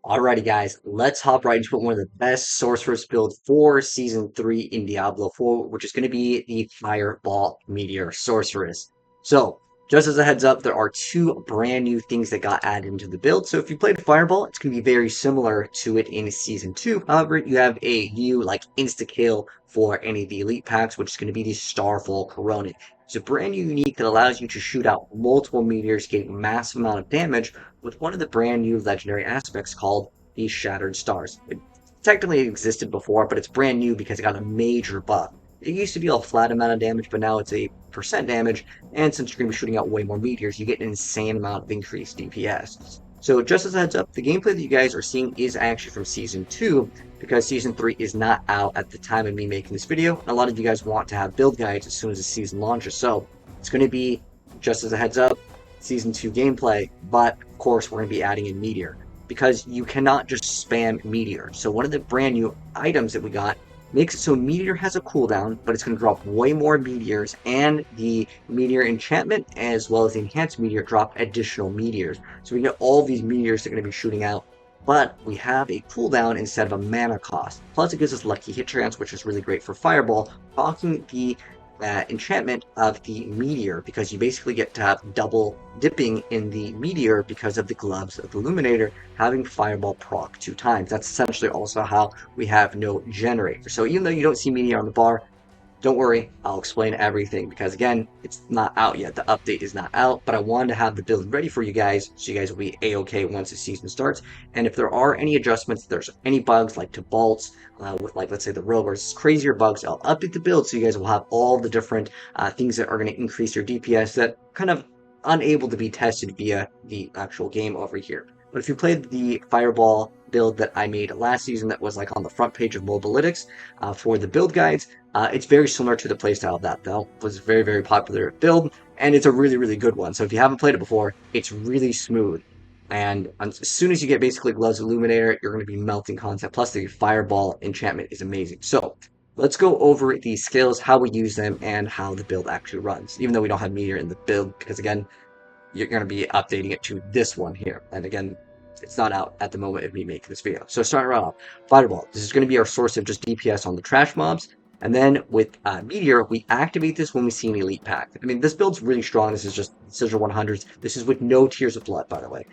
Alrighty, guys, let's hop right into one of the best sorceress builds for Season 3 in Diablo 4, which is going to be the Fireball Meteor Sorceress. So, just as a heads up, there are two brand new things that got added into the build. So, if you played Fireball, it's going to be very similar to it in Season 2. However, you have a new, insta-kill for any of the elite packs, which is going to be the Starfall Corona. It's a brand new unique that allows you to shoot out multiple meteors, getting a massive amount of damage with one of the brand new legendary aspects called the Shattered Stars. It technically existed before, but it's brand new because it got a major buff. It used to be a flat amount of damage, but now it's a percent damage, and since you're going to be shooting out way more meteors, you get an insane amount of increased DPS. So just as a heads up, the gameplay that you guys are seeing is actually from Season 2, because Season 3 is not out at the time of me making this video, and a lot of you guys want to have build guides as soon as the season launches, so it's going to be, just as a heads up, Season 2 gameplay, but of course we're going to be adding in Meteor, because you cannot just spam Meteor. So one of the brand new items that we got makes it so Meteor has a cooldown, but it's going to drop way more meteors, and the Meteor enchantment as well as the enhanced Meteor drop additional meteors. So we get all these meteors that are going to be shooting out, but we have a cooldown instead of a mana cost. Plus it gives us lucky hit chance, which is really great for Fireball, blocking the enchantment of the Meteor, because you basically get to have double dipping in the Meteor because of the gloves of the Illuminator having Fireball proc 2 times. That's essentially also how we have no generator. So even though you don't see Meteor on the bar, don't worry, I'll explain everything, because again, it's not out yet. The update is not out, but I wanted to have the build ready for you guys, so you guys will be a-okay once the season starts. And if there are any adjustments, if there's any bugs like to bolts, with let's say the rogue or crazier bugs, I'll update the build so you guys will have all the different things that are going to increase your DPS that kind of unable to be tested via the actual game over here. But if you played the Fireball build that I made last season that was on the front page of Mobalytics for the build guides, it's very similar to the playstyle of that, though. It was a very, very popular build, and it's a really, really good one. So if you haven't played it before, it's really smooth. And as soon as you get basically Gloves Illuminator, you're going to be melting content. Plus, the Fireball enchantment is amazing. So let's go over the skills, how we use them, and how the build actually runs. Even though we don't have Meteor in the build, because again, you're going to be updating it to this one here. And again, it's not out at the moment of me making this video. So starting right off, Fireball. This is going to be our source of just DPS on the trash mobs. And then with Meteor, we activate this when we see an elite pack. I mean, this build's really strong. This is just Sigil 100s. This is with no Tears of Blood, by the way.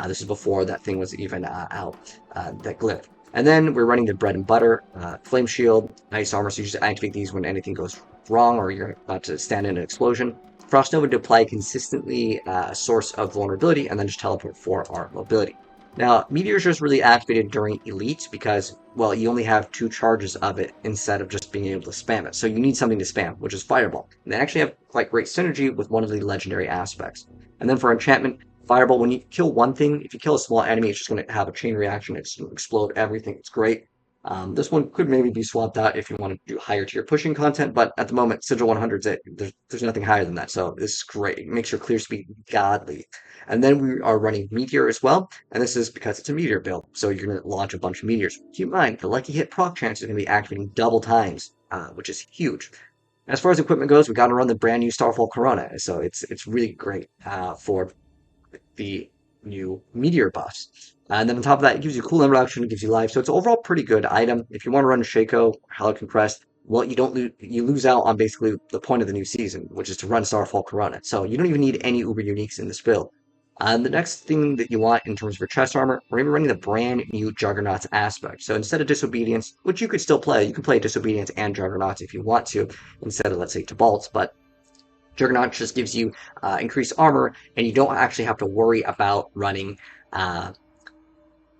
This is before that thing was even out, that glyph. And then we're running the bread and butter, Flame Shield, Ice Armor, so you just activate these when anything goes wrong or you're about to stand in an explosion. Frost Nova to apply consistently a source of vulnerability, and then just teleport for our mobility. Now, Meteor is just really activated during Elite because, well, you only have 2 charges of it instead of just being able to spam it. So you need something to spam, which is Fireball. And they actually have quite great synergy with one of the legendary aspects. And then for Enchantment, Fireball, when you kill one thing, if you kill a small enemy, it's just going to have a chain reaction. It's going to explode everything. It's great. This one could maybe be swapped out if you want to do higher tier pushing content, but at the moment, Sigil 100's it. There's nothing higher than that, so this is great. It makes your clear speed godly. And then we are running Meteor as well, and this is because it's a Meteor build, so you're going to launch a bunch of Meteors. Keep in mind, the lucky hit proc chance is going to be activating double times, which is huge. As far as equipment goes, we got to run the brand new Starfall Corona, so it's really great for the new Meteor buffs. And then on top of that, it gives you cooldown reduction, it gives you life. So it's overall pretty good item. If you want to run a Shaco, Helican Crest, well, you lose out on basically the point of the new season, which is to run Starfall Corona. So you don't even need any Uber Uniques in this build. And the next thing that you want in terms of your chest armor, we're going to be running the brand new Juggernauts aspect. So instead of Disobedience, which you could still play, you can play Disobedience and Juggernauts if you want to, instead of, let's say, Tabalts, but Juggernaut just gives you increased armor, and you don't actually have to worry about running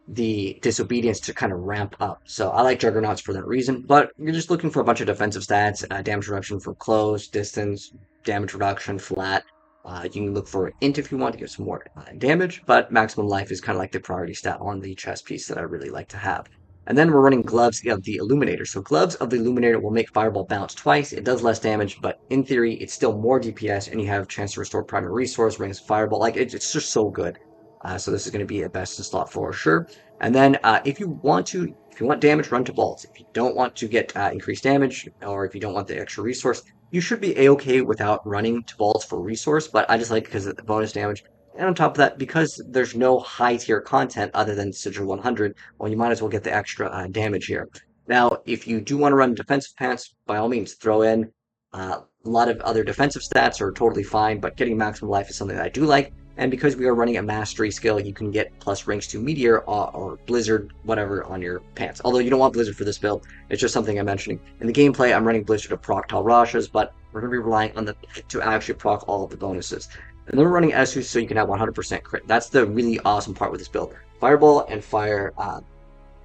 the Disobedience to kind of ramp up. So I like Juggernauts for that reason, but you're just looking for a bunch of defensive stats, damage reduction from close, distance, damage reduction, flat. You can look for Int if you want to get some more damage, but maximum life is kind of like the priority stat on the chest piece that I really like to have. And then we're running Gloves of the Illuminator. So Gloves of the Illuminator will make Fireball bounce twice. It does less damage, but in theory, it's still more DPS, and you have a chance to restore primary resource, rings Fireball. It's just so good. So this is going to be a best in slot for sure. And then if you want damage, run to Bolts. If you don't want to get increased damage, or if you don't want the extra resource, you should be a-okay without running to Bolts for resource, but I just like because of the bonus damage. And on top of that, because there's no high tier content other than Sigil 100, well, you might as well get the extra damage here. Now, if you do want to run defensive pants, by all means, throw in a lot of other defensive stats are totally fine, but getting maximum life is something that I do like. And because we are running a mastery skill, you can get plus ranks to Meteor or Blizzard, whatever, on your pants. Although you don't want Blizzard for this build, it's just something I'm mentioning. In the gameplay, I'm running Blizzard to proc Talrashas, but we're going to be relying on the to actually proc all of the bonuses. And then we're running Esus so you can have 100% crit. That's the really awesome part with this build. Fireball and Fire,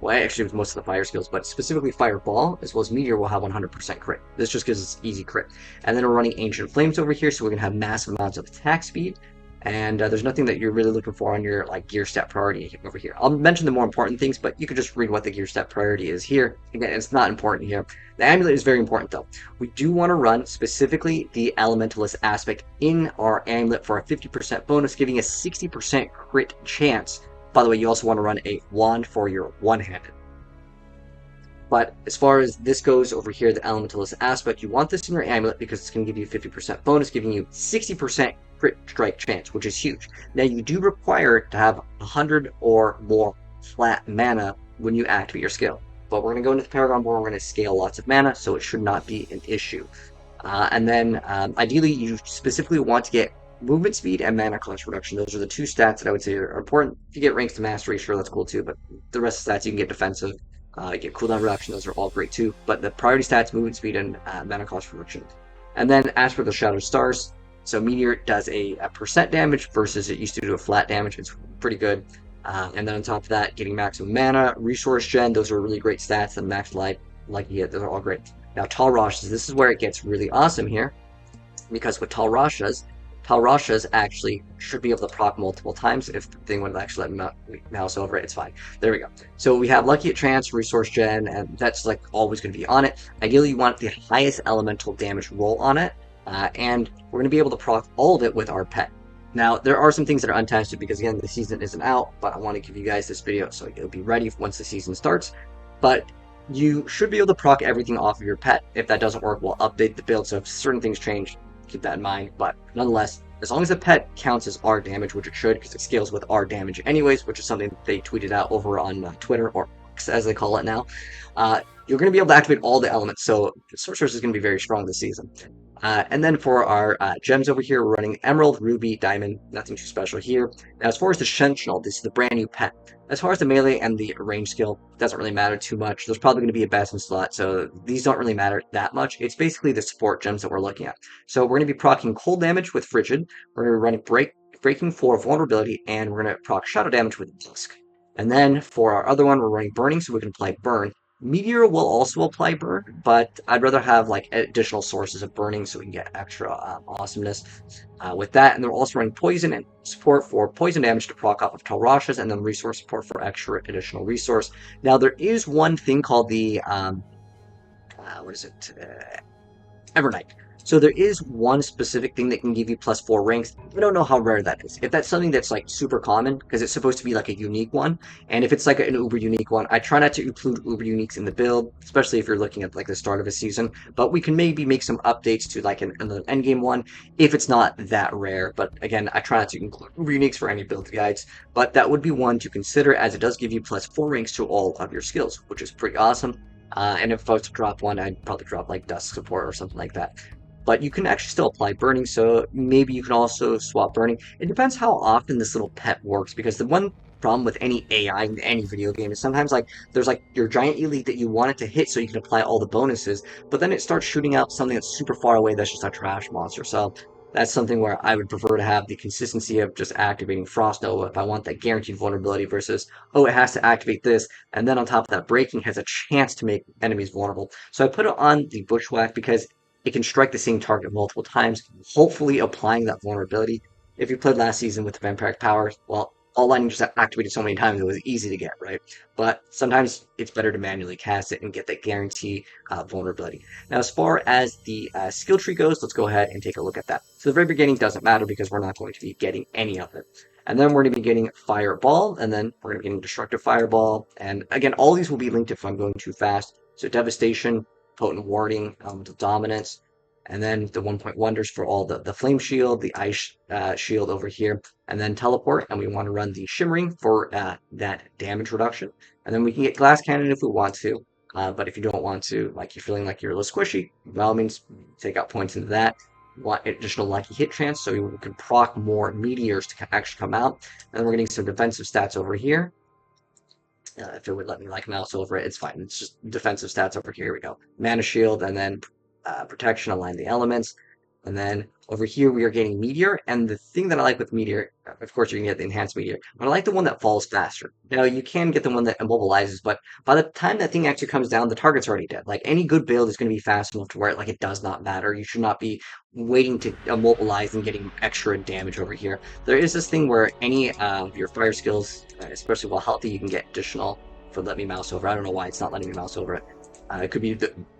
well, actually, with most of the fire skills, but specifically Fireball, as well as Meteor, will have 100% crit. This just gives us easy crit. And then we're running Ancient Flames over here, so we're going to have massive amounts of attack speed. And there's nothing that you're really looking for on your gear stat priority over here. I'll mention the more important things, but you could just read what the gear stat priority is here. Again, it's not important here. The amulet is very important, though. We do want to run specifically the Elementalist aspect in our amulet for a 50% bonus, giving a 60% crit chance. By the way, you also want to run a wand for your one-handed. But as far as this goes over here, the Elementalist aspect, you want this in your amulet because it's going to give you 50% bonus, giving you 60% crit strike chance, which is huge. Now, you do require to have 100 or more flat mana when you activate your skill. But we're going to go into the Paragon Board, we're going to scale lots of mana, so it should not be an issue. And then, ideally, you specifically want to get movement speed and mana cost reduction. Those are the two stats that I would say are important. If you get ranks to mastery, sure, that's cool too, but the rest of the stats you can get defensive. Get cooldown reduction, those are all great too. But the priority stats, movement speed, and mana cost reduction. And then as for the Shadow Stars, so Meteor does a percent damage versus it used to do a flat damage. It's pretty good. And then on top of that, getting maximum mana, resource gen, those are really great stats. And max life, like you get, those are all great. Now Talrashas, this is where it gets really awesome here, because with Talrashas actually should be able to proc multiple times. If the thing would actually let me mouse over it, it's fine. There we go. So we have Lucky at Chance, Resource Gen, and that's like always going to be on it. Ideally, you want the highest elemental damage roll on it, and we're going to be able to proc all of it with our pet. Now, there are some things that are untested because, again, the season isn't out, but I want to give you guys this video so you'll be ready once the season starts. But you should be able to proc everything off of your pet. If that doesn't work, we'll update the build, so if certain things change, keep that in mind. But nonetheless, as long as the pet counts as R damage, which it should, because it scales with R damage anyways, which is something they tweeted out over on Twitter, or X as they call it now, you're going to be able to activate all the elements, so Sorceress is going to be very strong this season. And then for our gems over here, we're running Emerald, Ruby, Diamond, nothing too special here. Now, as far as the Seneschal, this is the brand new pet. As far as the melee and the range skill, doesn't really matter too much. There's probably going to be a bastion slot, so these don't really matter that much. It's basically the support gems that we're looking at. So we're going to be proccing cold damage with Frigid. We're going to be running Breaking for vulnerability, and we're going to proc shadow damage with Dusk. And then for our other one, we're running Burning, so we can apply Burn. Meteor will also apply burn, but I'd rather have like additional sources of burning so we can get extra awesomeness with that. And they're also running poison and support for poison damage to proc off of Talrashas, and then resource support for extra additional resource. Now there is one thing called the what is it? Evernight. So there is one specific thing that can give you +4 ranks. I don't know how rare that is. If that's something that's like super common, because it's supposed to be like a unique one, and if it's like an uber unique one, I try not to include uber uniques in the build, especially if you're looking at like the start of a season. But we can maybe make some updates to like an endgame one if it's not that rare. But again, I try not to include uber uniques for any build guides. But that would be one to consider, as it does give you +4 ranks to all of your skills, which is pretty awesome. And if I was to drop one, I'd probably drop like Dusk support or something like that. But you can actually still apply burning, so maybe you can also swap burning. It depends how often this little pet works, because the one problem with any AI in any video game is sometimes like there's like your giant elite that you want it to hit so you can apply all the bonuses, but then it starts shooting out something that's super far away that's just a trash monster. So that's something where I would prefer to have the consistency of just activating Frost Nova if I want that guaranteed vulnerability versus, oh, it has to activate this, and then on top of that, breaking has a chance to make enemies vulnerable. So I put it on the Bushwhack because it can strike the same target multiple times, hopefully applying that vulnerability. If you played last season with the Vampiric Power, well, all lightning just activated so many times it was easy to get, right? But sometimes it's better to manually cast it and get that guarantee vulnerability. Now, as far as the skill tree goes, let's go ahead and take a look at that. So the very beginning doesn't matter because we're not going to be getting any of it. And then we're going to be getting Fireball, and then we're going to be getting Destructive Fireball. And again, all these will be linked if I'm going too fast. So Devastation, Potent Warding, Elemental Dominance, and then the 1-point wonders for all the flame shield, the ice shield over here, and then teleport. And we want to run the shimmering for that damage reduction. And then we can get glass cannon if we want to. But if you don't want to, like you're feeling like you're a little squishy, by all means, take out points into that. You want additional lucky hit chance, so you can proc more meteors to actually come out. And then we're getting some defensive stats over here. If it would let me like mouse over it, it's fine. It's just defensive stats over here. Here we go. Mana shield, and then protection, align the elements. And then over here we are getting Meteor, and the thing that I like with Meteor, of course you can get the enhanced Meteor, but I like the one that falls faster. Now you can get the one that immobilizes, but by the time that thing actually comes down, the target's already dead. Like any good build is going to be fast enough to where it does not matter. You should not be waiting to immobilize and getting extra damage over here. There is this thing where any of your fire skills, especially while healthy, you can get additional for let me mouse over. I don't know why it's not letting me mouse over it. It could be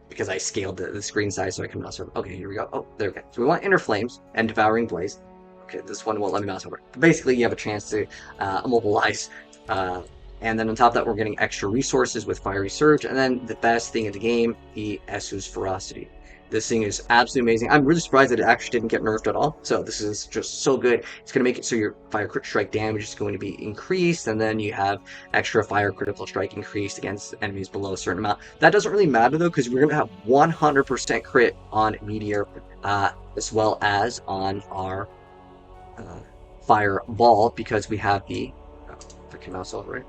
because I scaled the screen size so I can mouse over. Okay, here we go. Oh, there we go. So we want Inner Flames and Devouring Blaze. Okay, this one won't let me mouse over. But basically, you have a chance to immobilize. And then on top of that, we're getting extra resources with Fiery Surge. And then the best thing in the game, the Esu's Ferocity. This thing is absolutely amazing. I'm really surprised that it actually didn't get nerfed at all. So this is just so good. It's going to make it so your fire crit strike damage is going to be increased, and then you have extra fire critical strike increased against enemies below a certain amount. That doesn't really matter though, because we're going to have 100% crit on Meteor, as well as on our Fireball, because we have the freaking mouse over it.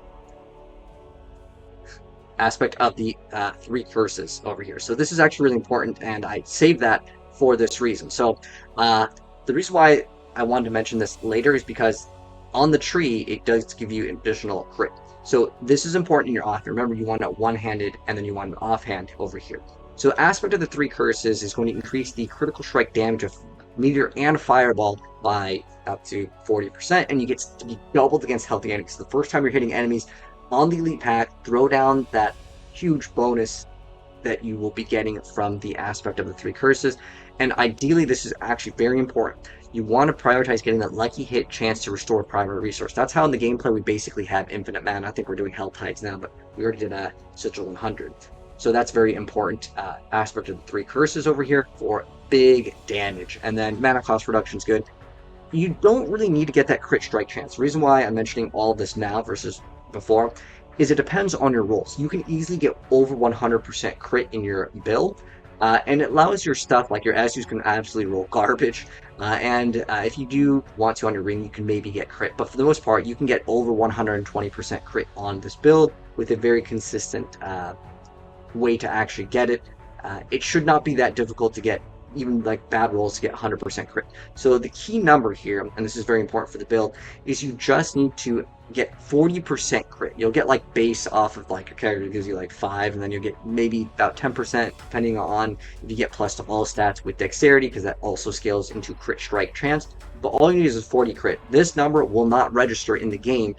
Aspect of the 3 curses over here. So this is actually really important, and I saved that for this reason. So the reason why I wanted to mention this later is because on the tree, it does give you additional crit. So this is important in your offhand. Remember, you want it one-handed, and then you want an offhand over here. So aspect of the 3 curses is going to increase the critical strike damage of Meteor and Fireball by up to 40%, and you get to be doubled against healthy enemies. So the first time you're hitting enemies on the elite pack, throw down that huge bonus that you will be getting from the aspect of the 3 curses. And ideally, this is actually very important. You want to prioritize getting that lucky hit chance to restore primary resource. That's how in the gameplay we basically have infinite mana. I think we're doing Hell Tides now, but we already did a Sigil 100. So that's very important aspect of the 3 curses over here for big damage. And then mana cost reduction is good. You don't really need to get that crit strike chance. The reason why I'm mentioning all of this now versus before is it depends on your rolls. You can easily get over 100% crit in your build, and it allows your stuff like your Esus can absolutely roll garbage, and if you do want to on your ring, you can maybe get crit, but for the most part you can get over 120% crit on this build with a very consistent way to actually get it. It should not be that difficult to get even like bad rolls to get 100% crit. So the key number here, and this is very important for the build, is you just need to get 40% crit. You'll get like base off of like your character gives you like 5, and then you'll get maybe about 10% depending on if you get plus to all stats with dexterity, because that also scales into crit strike chance. But all you need is 40 crit. This number will not register in the game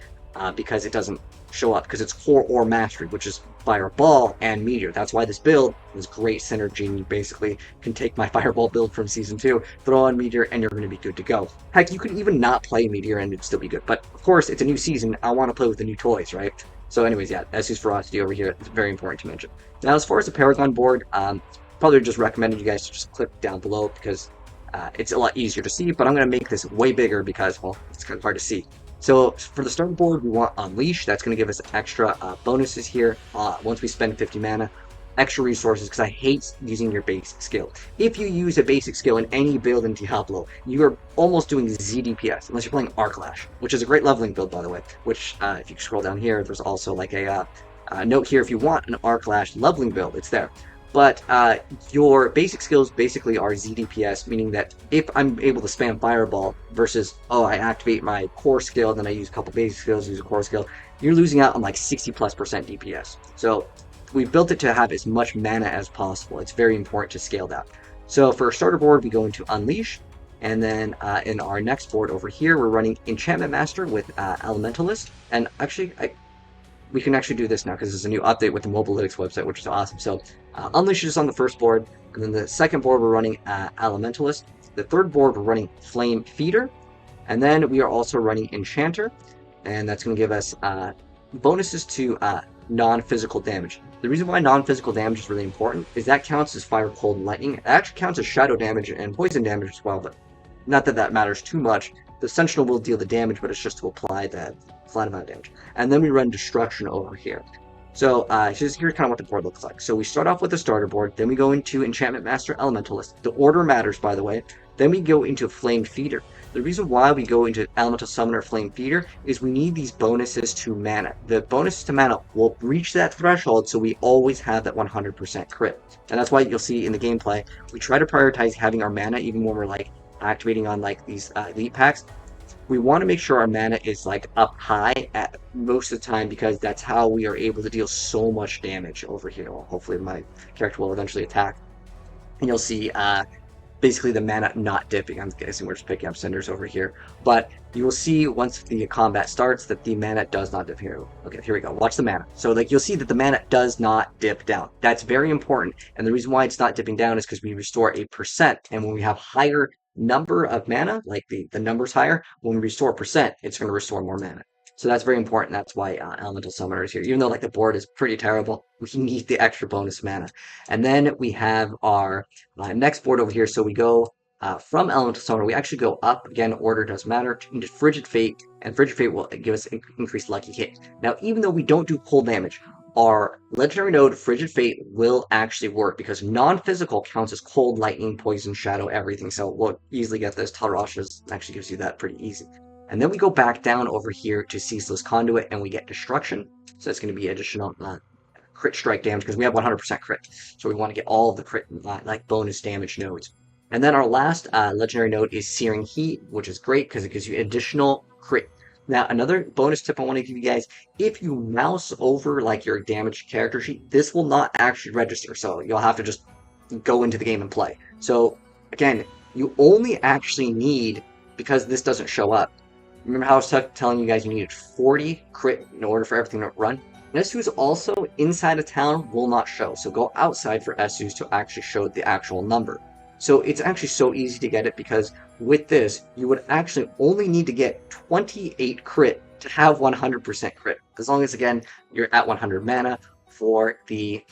because it doesn't show up, because it's core or mastery, which is Fireball and Meteor. That's why this build is great synergy, and you basically can take my Fireball build from Season 2, throw on Meteor, and you're going to be good to go. Heck, you could even not play Meteor and it'd still be good, but of course, it's a new season. I want to play with the new toys, right? So anyways, yeah, Esu's Ferocity over here. It's very important to mention. Now, as far as the Paragon board, probably just recommended you guys to just click down below, because it's a lot easier to see, but I'm going to make this way bigger because, well, it's kind of hard to see. So for the starter board, we want Unleash. That's going to give us extra bonuses here once we spend 50 mana. Extra resources, because I hate using your basic skill. If you use a basic skill in any build in Diablo, you are almost doing ZDPS, unless you're playing Arclash, which is a great leveling build, by the way, which if you scroll down here, there's also like a note here if you want an Arclash leveling build, it's there. But your basic skills basically are ZDPS, meaning that if I'm able to spam Fireball versus, oh, I activate my core skill, then I use a couple basic skills, use a core skill, you're losing out on like 60+% DPS. So we built it to have as much mana as possible. It's very important to scale that. So for our starter board, we go into Unleash, and then in our next board over here, we're running Enchantment Master with Elementalist, and actually, we can actually do this now because there's a new update with the Mobalytics website, which is awesome. So Unleash is on the first board, and then the second board we're running Elementalist. The third board we're running Flame Feeder, and then we are also running Enchanter, and that's going to give us bonuses to non-physical damage. The reason why non-physical damage is really important is that counts as fire, cold, and lightning. It actually counts as shadow damage and poison damage as well, but not that that matters too much. The Sentinel will deal the damage, but it's just to apply the flat amount of damage. And then we run Destruction over here. So here's kind of what the board looks like. So we start off with the starter board, then we go into Enchantment Master Elementalist. The order matters, by the way. Then we go into Flame Feeder. The reason why we go into Elemental Summoner Flame Feeder is we need these bonuses to mana. The bonuses to mana will reach that threshold, so we always have that 100% crit. And that's why you'll see in the gameplay, we try to prioritize having our mana even when we're like activating on like these elite packs. We want to make sure our mana is like up high at most of the time because that's how we are able to deal so much damage over here. Well, hopefully my character will eventually attack. And you'll see basically the mana not dipping. I'm guessing we're just picking up cinders over here. But you will see once the combat starts that the mana does not dip here. Okay, here we go. Watch the mana. So like you'll see that the mana does not dip down. That's very important. And the reason why it's not dipping down is because we restore a percent. And when we have higher number of mana, like the number's higher, when we restore percent, it's going to restore more mana. So that's very important. That's why Elemental Summoner is here. Even though like the board is pretty terrible, we need the extra bonus mana. And then we have our next board over here. So we go from Elemental Summoner. We actually go up. Again, order doesn't matter. Into Frigid Fate. And Frigid Fate will give us increased lucky hit. Now, even though we don't do cold damage, our legendary node Frigid Fate will actually work because non-physical counts as cold, lightning, poison, shadow, everything. So we'll easily get this. Talrasha actually gives you that pretty easy. And then we go back down over here to Ceaseless Conduit and we get Destruction. So that's going to be additional crit strike damage because we have 100% crit. So we want to get all of the crit like bonus damage nodes. And then our last legendary node is Searing Heat, which is great because it gives you additional crit. Now, another bonus tip I want to give you guys, if you mouse over like your damaged character sheet, this will not actually register. So you'll have to just go into the game and play. So again, you only actually need, because this doesn't show up, remember how I was telling you guys you needed 40 crit in order for everything to run? Esus also inside a town will not show, so go outside for Esus to actually show the actual number. So it's actually so easy to get it because with this, you would actually only need to get 28 crit to have 100% crit. As long as, again, you're at 100 mana for the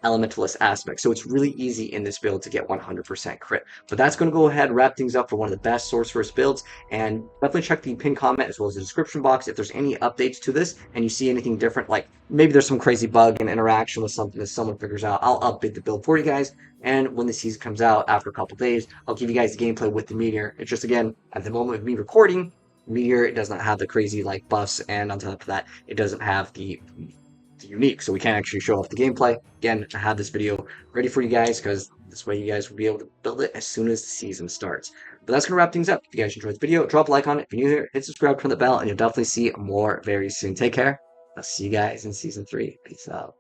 elementalist aspect. So it's really easy in this build to get 100% crit. But that's going to go ahead and wrap things up for one of the best Sorceress builds. And definitely check the pinned comment as well as the description box if there's any updates to this and you see anything different. Like maybe there's some crazy bug and interaction with something that someone figures out. I'll update the build for you guys. And when the season comes out after a couple days, I'll give you guys the gameplay with the Meteor. It's just, again, at the moment of me recording, Meteor does not have the crazy like buffs, and on top of that, it doesn't have the unique, so we can't actually show off the gameplay. Again, I have this video ready for you guys because this way you guys will be able to build it as soon as the season starts. But that's going to wrap things up. If you guys enjoyed the video, drop a like on it. If you're new here, hit subscribe, turn the bell, and you'll definitely see more very soon. Take care. I'll see you guys in Season 3. Peace out.